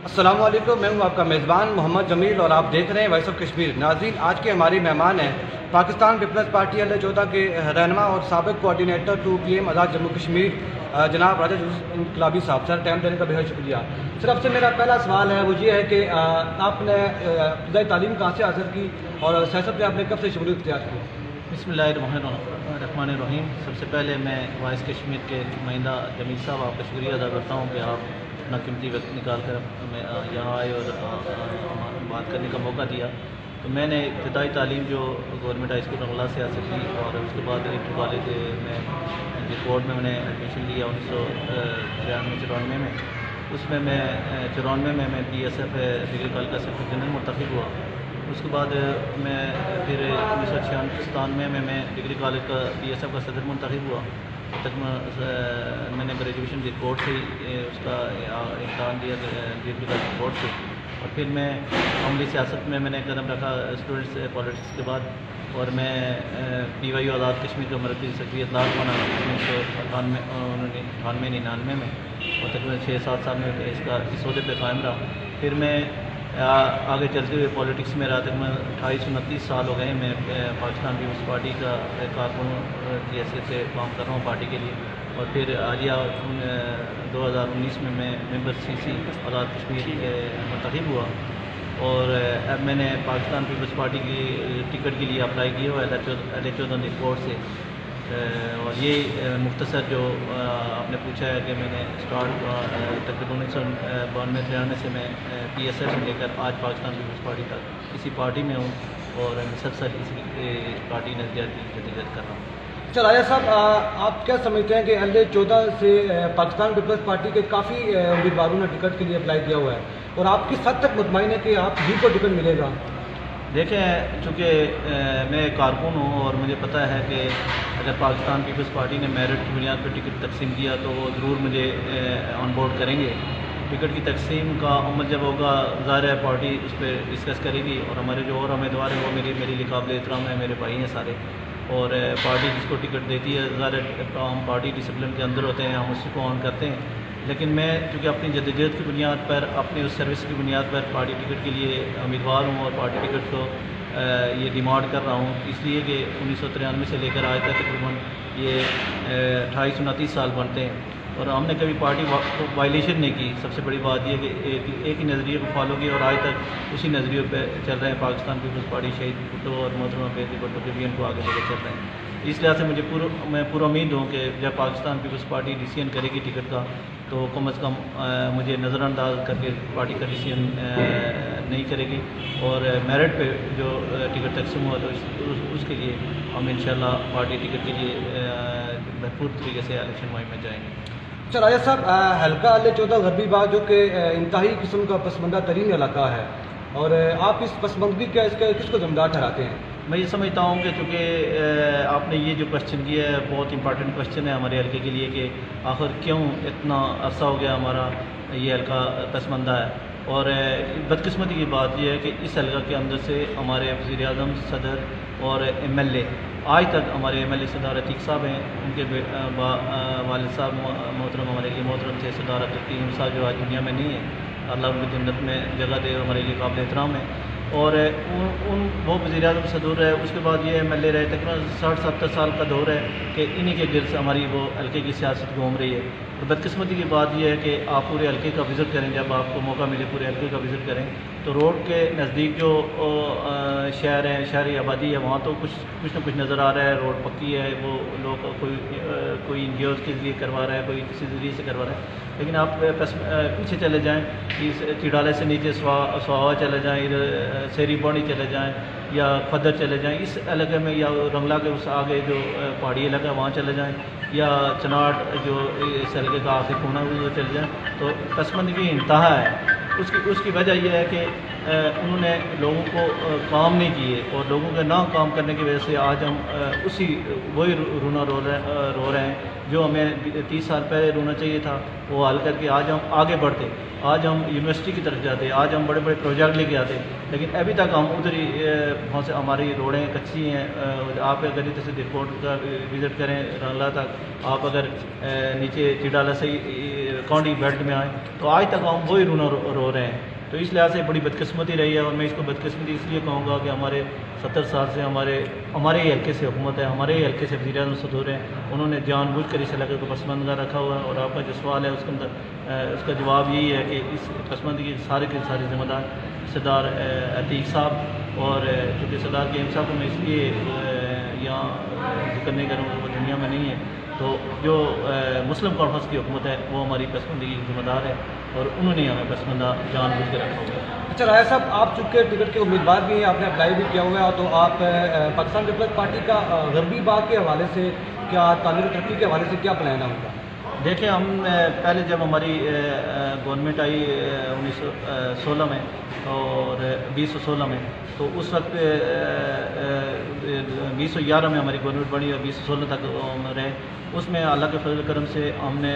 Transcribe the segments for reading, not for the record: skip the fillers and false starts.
السلام علیکم، میں ہوں آپ کا میزبان محمد جمیل اور آپ دیکھ رہے ہیں وائس آف کشمیر۔ ناظرین، آج کے ہماری مہمان ہیں پاکستان پیپلز پارٹی LA14 کے رہنما اور سابق کوآرڈینیٹر 2PM آزاد جموں کشمیر جناب راجہ یوسف انقلابی صاحب۔ سر، ٹائم دینے کا بہت شکریہ۔ سر، اب سے میرا پہلا سوال ہے، وہ یہ ہے کہ آپ نے ابتدائی تعلیم کہاں سے حاصل کی اور سیاست میں آپ نے کب سے شمولیت اختیار کی؟ بسم اللہ الرحمن الرحیم۔ سب سے پہلے میں وائس کشمیر کے نمائندہ جمیل صاحب آپ کا شکریہ ادا کرتا ہوں کہ آپ اپنا قیمتی وقت نکال کر یہاں آئے اور بات کرنے کا موقع دیا۔ تو میں نے ابتدائی تعلیم جو گورنمنٹ ہائی اسکول رنگلا سے حاصل کی اور اس کے بعد انٹر کالج میں کورٹ میں نے ایڈمیشن لیا 1993-94 میں۔ اس میں 94 میں BSF ڈگری کالج کا سیکرٹری جنرل منتخب ہوا۔ اس کے بعد میں پھر 1996 میں ڈگری کالج کا BSF کا صدر منتخب ہوا۔ تب تک میں نے گریجویشن بھی کورٹ سے اس کا امتحان دیا ڈگری کالج کورٹ سے، اور پھر میں عملی سیاست میں نے قدم رکھا اسٹوڈنٹس پالیٹکس کے بعد، اور میں PYU آزاد کشمیر کا مرکزی سیکرٹری اطلاع بنا 1998-99 میں، اور تقریباً 6-7 سال میں اس عہدے پہ قائم رہا۔ پھر میں آگے چلتے ہوئے پالیٹکس میں رہا، تقریباً 28-29 سال ہو گئے میں پاکستان پیپلز پارٹی کا کارکن کی حیثیت سے کام کر رہا ہوں پارٹی کے لیے۔ اور پھر حالیہ 2019 میں ممبر CC آزاد کشمیر منتخب ہوا، اور اب میں نے پاکستان پیپلز پارٹی کی ٹکٹ کے لیے اپلائی کیا ہوا ہے LA14 کورٹ سے۔ اور یہ مختصر جو آپ نے پوچھا ہے کہ میں نے اسٹارٹ تقریباً 1992-93 سے میں PSF سے لے کر آج پاکستان پیپلز پارٹی تک اسی پارٹی میں ہوں، اور مسلسل اسی پارٹی نظریات کی جدوجہد کر رہا ہوں۔ اچھا راجہ صاحب، آپ کیا سمجھتے ہیں کہ LA14 سے پاکستان پیپلز پارٹی کے کافی امیدواروں نے ٹکٹ کے لیے اپلائی کیا ہوا ہے، اور آپ کس حد تک مطمئن ہے کہ آپ ہی کو ٹکٹ ملے گا؟ دیکھیں، چونکہ میں کارکن ہوں اور مجھے پتہ ہے کہ اگر پاکستان پیپلز پارٹی نے میرٹ کی بنیاد پر ٹکٹ تقسیم کیا تو وہ ضرور مجھے آن بورڈ کریں گے۔ ٹکٹ کی تقسیم کا عمل جب ہوگا، ظاہر ہے پارٹی اس پہ ڈسکس کرے گی، اور ہمارے جو اور امیدوار ہیں وہ میرے لیے قابل احترام ہیں، میرے بھائی ہیں سارے، اور پارٹی جس کو ٹکٹ دیتی ہے، ظاہر ہے ہم پارٹی ڈسپلن کے اندر ہوتے ہیں، ہم اسی کو آن کرتے ہیں۔ لیکن میں چونکہ اپنی جدوجہد کی بنیاد پر، اپنی اس سروس کی بنیاد پر پارٹی ٹکٹ کے لیے امیدوار ہوں، اور پارٹی ٹکٹ کو یہ ڈیمانڈ کر رہا ہوں، اس لیے کہ 1993 سے لے کر آج تک تقریباً یہ 28-29 سال بنتے ہیں، اور ہم نے کبھی پارٹی وائلیشن نہیں کی۔ سب سے بڑی بات یہ کہ ایک ہی نظریے کو فالو کیا، اور آج تک اسی نظریے پہ چل رہے ہیں۔ پاکستان پیپلز پارٹی شہید بھٹو اور محترمہ بےعزتی بھٹو کے ویژن کو آگے لے کر چل رہے ہیں۔ اس لحاظ سے میں پورا امید ہوں کہ جب پاکستان پیپلز پارٹی ڈیسیژن کرے گی ٹکٹ کا، تو کم از کم مجھے نظر انداز کر کے پارٹی کا ڈیسیژن نہیں کرے گی، اور میرٹ پہ جو ٹکٹ تقسیم ہوا تو اس کے لیے ہم انشاءاللہ پارٹی ٹکٹ کے لیے بھرپور طریقے سے الیکشن مہم میں جائیں گے۔ اچھا راجہ صاحب، حلقہ LA14 غربی باغ جو کہ انتہائی قسم کا پسماندہ ترین علاقہ ہے، اور آپ اس پسماندگی کا کس کو ذمہ دار ٹھہراتے ہیں؟ میں یہ سمجھتا ہوں کہ چونکہ آپ نے یہ جو کوشچن کیا ہے بہت امپارٹنٹ کوشچن ہے ہمارے حلقے کے لیے، کہ آخر کیوں اتنا عرصہ ہو گیا ہمارا یہ حلقہ پسماندہ ہے۔ اور بدقسمتی کی بات یہ ہے کہ اس حلقہ کے اندر سے ہمارے وزیر اعظم، صدر اور MLA آج تک ہمارے MLA سردار عتیق صاحب ہیں، ان کے والد صاحب محترم ہمارے لیے محترم تھے سردار عبدالقیوم صاحب، جو آج دنیا میں نہیں ہیں، اللہ ان کی جنت میں جگہ دے، اور ہمارے لیے قابل احترام ہیں۔ اور وہ وزیر اعظم صدور ہے، اس کے بعد یہ MLA رہے، تقریباً 60-70 سال کا دور ہے کہ انہی کے گرد سے ہماری وہ حلقے کی سیاست گھوم رہی ہے۔ تو بدقسمتی کی بات یہ ہے کہ آپ پورے حلقے کا وزٹ کریں، جب آپ کو موقع ملے پورے حلقے کا وزٹ کریں، تو روڈ کے نزدیک جو شہر ہیں، شہری آبادی ہے، وہاں تو کچھ نہ کچھ نظر آ رہا ہے، روڈ پکی ہے، وہ لوگ کوئی NGOs کے ذریعے کروا رہا ہے، کوئی کسی ذریعے سے کروا رہا ہے۔ لیکن آپ پیچھے چلے جائیں، چڑالے سے نیچے سواوا چلے جائیں، ادھر سیری بونی چلے جائیں، یا خدر چلے جائیں، اس علاقے میں، یا رنگلا کے اس آگے جو پہاڑی علاقہ ہے وہاں چلے جائیں، یا چناٹ جو اس علاقے کا آخری کونا ہے وہ چلے جائیں، تو پسماندگی انتہا ہے۔ اس کی وجہ یہ ہے کہ انہوں نے لوگوں کو کام نہیں کیے، اور لوگوں کے نہ کام کرنے کی وجہ سے آج ہم وہی رونا رو رہے ہیں جو ہمیں 30 سال پہلے رونا چاہیے تھا، وہ حل کر کے آج ہم آگے بڑھتے، آج ہم یونیورسٹی کی طرف جاتے، آج ہم بڑے بڑے پروجیکٹ لے کے آتے، لیکن ابھی تک ہم ادھر ہی بہت سے ہماری روڈیں کچی ہیں۔ آپ اگر ادھر سے دیکھوٹ کا وزٹ کریں رنگلا تک، آپ اگر نیچے چڑالہ سے کانڈی بیلٹ میں آئے تو آج تک ہم وہی رونا رو رہے ہیں. تو اس لحاظ سے بڑی بدقسمتی رہی ہے, اور میں اس کو بدقسمتی اس لیے کہوں گا کہ ہمارے 70 سال سے ہمارے ہی حلقے سے حکومت ہے, ہمارے ہی حلقے سے وزیر اعظم صدور ہیں, انہوں نے جان بوجھ کر اس علاقے کو پسماندہ رکھا ہوا ہے. اور آپ کا جو سوال ہے اس کے اندر اس کا جواب یہی ہے کہ اس پسماندگی کی سارے کے سارے ذمہ دار سردار عتیق صاحب, اور چونکہ سردار کے صاحب کو میں اس لیے یہاں ذکر نہیں کروں گا, وہ دنیا میں نہیں ہے, تو جو مسلم کانفرنس کی حکومت ہے وہ ہماری پسماندگی کی ذمہ دار ہے, اور انہوں نے ہمیں پسماندہ جان بوجھ کے رکھا ہوا ہے. اچھا راجہ صاحب, آپ چونکہ ٹکٹ کے امیدوار بھی ہیں, آپ نے اپلائی بھی کیا ہوا ہے, تو آپ پاکستان پیپلز پارٹی کا غربی باغ کے حوالے سے کیا تعمیر و ترقی کے حوالے سے کیا پلان ہے ہوگا؟ دیکھیں, ہم پہلے جب ہماری گورنمنٹ آئی 1916 میں اور 2016 میں, تو اس وقت 2011 میں ہماری گورنمنٹ بنی اور 2016 تک ہم رہے. اس میں اللہ کے فضل کرم سے ہم نے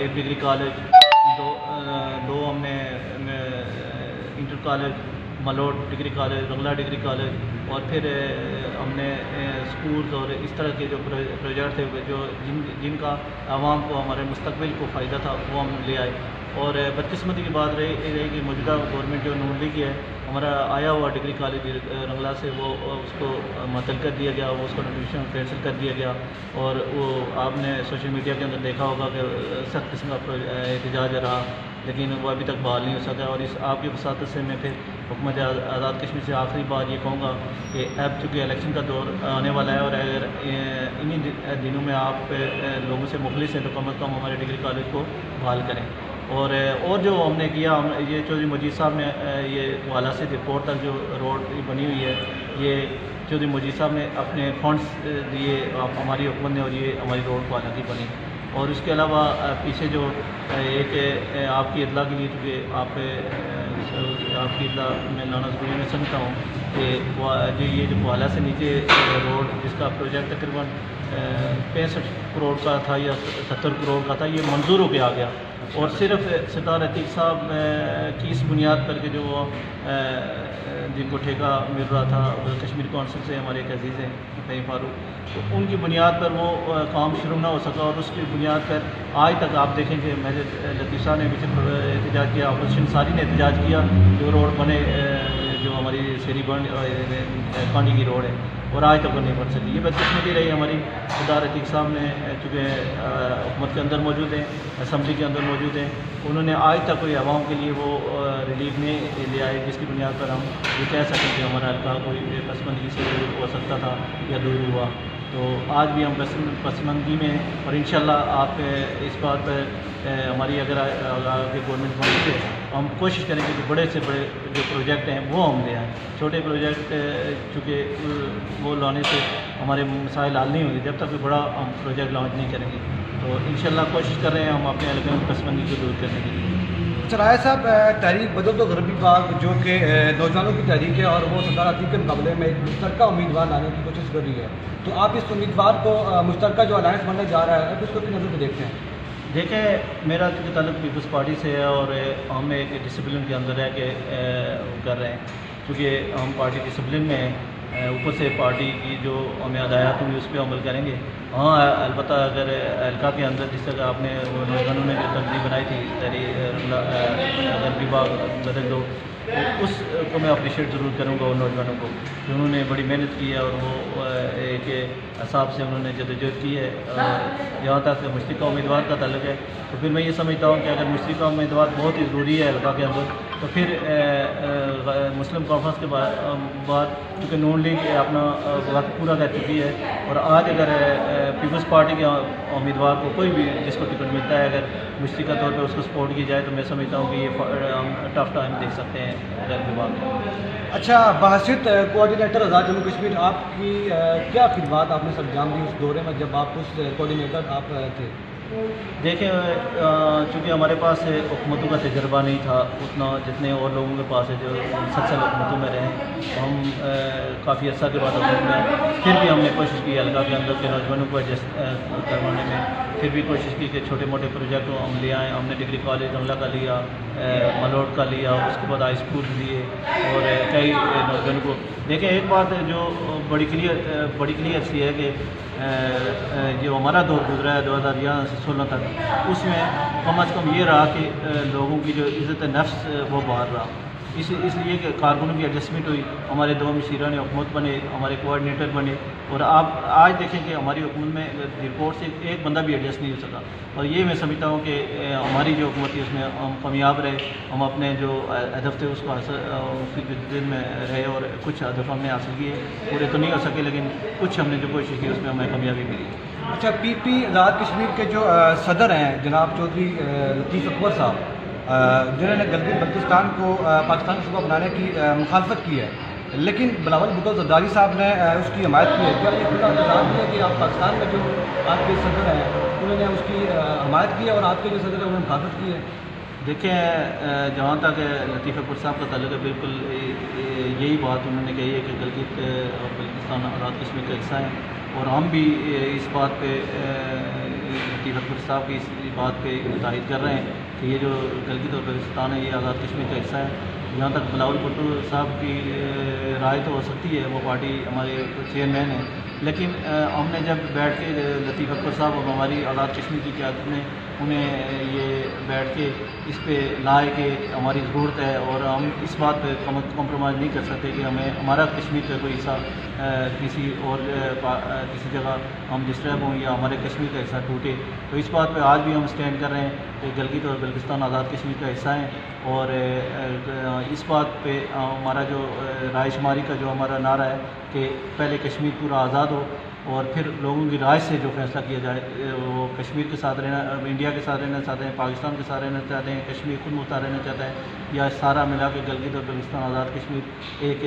1 ڈگری کالج, دو ہم نے inter college, Malout degree college, Rangla degree college, اور پھر ہم نے اسکولز اور اس طرح کے جو پروجیکٹ تھے جو جن کا عوام کو, ہمارے مستقبل کو فائدہ تھا, وہ ہم لے آئے. اور بدقسمتی کی بات رہی کہ موجودہ گورنمنٹ جو نون لیگ کی ہے, ہمارا آیا ہوا ڈگری کالج رنگلا سے وہ اس کو معطل کر دیا گیا, وہ اس کو نوٹیفیکیشن کینسل کر دیا گیا, اور وہ آپ نے سوشل میڈیا کے اندر دیکھا ہوگا کہ سخت قسم کا احتجاج رہا, لیکن وہ ابھی تک بحال نہیں ہو سکا. اور اس آپ کی وساطت سے میں پھر حکومت آزاد کشمیر سے آخری بات یہ کہوں گا کہ اب چونکہ الیکشن کا دور آنے والا ہے, اور اگر انہی دنوں میں آپ لوگوں سے مخلص ہیں تو کم از کم ہمارے ڈگری کالج کو بحال کریں. اور جو ہم نے کیا, یہ چودھری مجید صاحب نے یہ والا سے پورٹ تک جو روڈ بنی ہوئی ہے, یہ چودھری مجید صاحب نے اپنے فنڈس دیے ہماری حکومت نے, اور یہ ہماری روڈ والا کی بنی. اور اس کے علاوہ پیچھے جو ایک آپ کی اطلاع کے لیے, چونکہ آپ کی اطلاع میں لانا ضروری میں سمجھتا ہوں کہ یہ جو والا سے نیچے روڈ جس کا پروجیکٹ تقریباً 65 کروڑ کا تھا یا 70 کروڑ کا تھا, یہ منظور ہو کے آ گیا. اور صرف سردار عتیق صاحب کی اس بنیاد پر کہ جو جن کو ٹھیکہ مل رہا تھا کشمیر کونسل سے, ہمارے ایک عزیز ہیں فہیم فاروق, تو ان کی بنیاد پر وہ کام شروع نہ ہو سکا. اور اس کی بنیاد پر آج تک آپ دیکھیں کہ محض لطیف صاحب نے بھی احتجاج کیا, اپوزیشن ساری نے احتجاج کیا, جو روڈ بنے جو ہماری سیری بن کانڈی کی روڈ ہے, اور آج تک وہ نہیں بن سکی. یہ بدقسمتی رہی ہماری. سردار عتیق صاحب نے چونکہ حکومت کے اندر موجود ہیں, اسمبلی کے اندر موجود ہیں, انہوں نے آج تک کوئی عوام کے لیے وہ ریلیف نہیں لے آئے جس کی بنیاد پر ہم یہ کہہ سکیں کہ ہمارا حلقہ کوئی پسماندگی سے دور ہو سکتا تھا یا دور ہوا. تو آج بھی ہم پسماندگی میں, اور انشاءاللہ آپ اس بات پر ہماری اگر آگے گورنمنٹ بنی سے ہم کوشش کریں کہ بڑے سے بڑے جو پروجیکٹ ہیں وہ ہم لے آئیں. چھوٹے پروجیکٹ چونکہ وہ لانے سے ہمارے مسائل حل نہیں ہوں گے جب تک کوئی بڑا ہم پروجیکٹ لانچ نہیں کریں گے. تو انشاءاللہ کوشش کر رہے ہیں ہم اپنے علاقے میں پسماندگی کو دور کرنے کے لیے. راجہ صاحب, تحریک بدل دو غربی باغ جو کہ نوجوانوں کی تحریک ہے, اور وہ سردار عتیق کے مقابلے میں ایک مشترکہ امیدوار لانے کی کوشش کر رہی ہے, تو آپ اس امیدوار کو مشترکہ جو الائنس بننے جا رہا ہے اس کو کس نظر سے دیکھتے ہیں؟ دیکھیں, میرا چونکہ تعلق پیپلز پارٹی سے ہے, اور ہم ایک ڈسپلن کے اندر رہ کے کر رہے ہیں, کیونکہ ہم پارٹی ڈسپلن میں ہیں. اوپر سے پارٹی کی جو ہمیں ہدایات ہوئی اس پہ عمل کریں گے. ہاں البتہ اگر حلقہ کے اندر جس طرح آپ نے نوجوانوں نے جو تنظیم بنائی تھی غربی باغ بدل دو, اس کو میں اپریشیٹ ضرور کروں گا ان نوجوانوں کو کہ انہوں نے بڑی محنت کی ہے, اور وہ ایک حساب سے انہوں نے جدوجہد کی ہے. جہاں تک مشترکہ امیدوار کا تعلق ہے, تو پھر میں یہ سمجھتا ہوں کہ اگر مشترکہ امیدوار بہت ہی ضروری ہے حلقہ کے اندر, تو پھر مسلم کانفرنس کے بعد کیونکہ نون لیگ اپنا وقت پورا کر چکی ہے, اور آج اگر پیپلز پارٹی کے امیدوار کو کوئی بھی جس کو ٹکٹ ملتا ہے اگر مشترکہ طور پہ اس کو سپورٹ کی جائے, تو میں سمجھتا ہوں کہ یہ ہم ٹف ٹائم دیکھ سکتے ہیں غربی باغ میں. اچھا, بحثیت کوآرڈینیٹر آزاد جموں کشمیر, آپ کی کیا خدمات آپ نے سر انجام دی اس دورے میں جب آپ اس کوآرڈینیٹر آپ تھے؟ دیکھیں, چونکہ ہمارے پاس حکومتوں کا تجربہ نہیں تھا اتنا جتنے اور لوگوں کے پاس ہے جو مسلسل حکومتوں میں رہے. ہم کافی عرصہ کے بعد حکومت میں, پھر بھی ہم نے کوشش کی حلقہ کے اندر کے نوجوانوں کو ایڈجسٹ کروانے میں. پھر بھی کوشش کی کہ چھوٹے موٹے پروجیکٹ ہم لے آئیں. ہم نے ڈگری کالج عملہ کا لیا, ملوٹ کا لیا, اس کے بعد ہائی اسکول لیے, اور کئی نوجوانوں کو دیکھیں. ایک بات جو بڑی کلیئر سی ہے کہ جو ہمارا دور گزرا ہے 2011 سے 16 تک, اس میں کم از کم یہ رہا کہ لوگوں کی جو عزت نفس وہ باہر رہا. اس لیے کہ کارکنوں کی ایڈجسٹمنٹ ہوئی, ہمارے 2 مشیران حکومت بنے, ہمارے کوآرڈینیٹر بنے, اور آپ آج دیکھیں کہ ہماری حکومت میں رپورٹ سے ایک بندہ بھی ایڈجسٹ نہیں ہو سکا. اور یہ میں سمجھتا ہوں کہ ہماری جو حکومت تھی اس میں ہم کامیاب رہے, ہم اپنے جو ہدف تھے اس کو اس کی دل میں رہے, اور کچھ ہدف ہم نے حاصل کیے. پورے تو نہیں ہو سکے لیکن کچھ ہم نے جو کوشش کی اس میں ہمیں کامیابی ملی. اچھا, پی پی آزاد کشمیر کے جو صدر ہیں جناب چودھری لطیف اکبر صاحب, جنہوں نے گلگت بلتستان کو پاکستان کا صوبہ بنانے کی مخالفت کی ہے, لیکن بلاول بھٹو زرداری صاحب نے اس کی حمایت کی ہے. کیا یہ خود الزام ہے کہ آپ پاکستان میں جو آپ کے صدر ہیں انہوں نے اس کی حمایت کی ہے اور آپ کے جو صدر ہیں انہوں نے مخالفت کی ہے؟ دیکھیں, جہاں تک لطیف اکبر صاحب کا تعلق ہے, بالکل یہی بات انہوں نے کہی ہے کہ گلگت اور بلتستان آزاد کشمیر کا حصہ ہیں, اور ہم بھی اس بات پہ لطیف اکبر صاحب کی اس بات پہ تائید کر رہے ہیں کہ یہ جو گلگت اور بلتستان ہے یہ آزاد کشمیر کا حصہ ہے. جہاں تک بلاول بھٹو صاحب کی رائے تو ہو سکتی ہے, وہ پارٹی ہمارے چیئرمین ہیں, لیکن ہم نے جب بیٹھ کے لطیف اکبر صاحب اور ہماری آزاد کشمیر کی قیادت میں انہیں یہ بیٹھ کے اس پہ لائے کہ ہماری ضرورت ہے, اور ہم اس بات پہ کمپرومائز نہیں کر سکتے کہ ہمیں ہمارا کشمیر کا کوئی حصہ کسی اور کسی جگہ ہم ڈسٹرب ہوں یا ہمارے کشمیر کا حصہ ٹوٹے. تو اس بات پہ آج بھی ہم اسٹینڈ کر رہے ہیں کہ گلگت اور بلتستان آزاد کشمیر کا حصہ ہیں, اور اس بات پہ ہمارا جو رائے شماری کا جو ہمارا نعرہ ہے کہ پہلے کشمیر پورا آزاد ہو, اور پھر لوگوں کی رائے سے جو فیصلہ کیا جائے, وہ کشمیر کے ساتھ رہنا, انڈیا کے ساتھ رہنا چاہتے ہیں, پاکستان کے ساتھ رہنا چاہتے ہیں, کشمیر خود مختار رہنا چاہتا ہے, یا سارا ملا کے گلگت اور بلتستان آزاد کشمیر ایک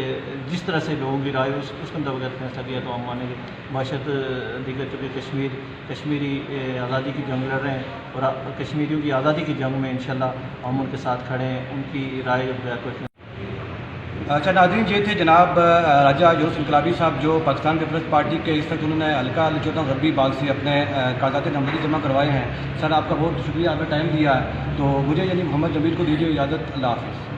جس طرح سے لوگوں کی رائے اس کے مطابق فیصلہ کیا تو ہم مانیں گے. باشد دیگر چونکہ کشمیری آزادی کی جنگ لڑ رہے ہیں, اور کشمیریوں کی آزادی کی جنگ میں انشاءاللہ ہم ان کے ساتھ کھڑے ہیں, ان کی رائے کو. اچھا ناظرین, یہ تھے جناب راجہ یونس انقلابی صاحب جو پاکستان پیپلز پارٹی کے اس وقت انہوں نے حلقہ 14 غربی باغ سے اپنے کاغذات نامزدگی جمع کروائے ہیں. سر آپ کا بہت شکریہ, آپ نے ٹائم دیا ہے. تو مجھے یعنی محمد جمیل کو دیجیے اجازت. اللہ حافظ.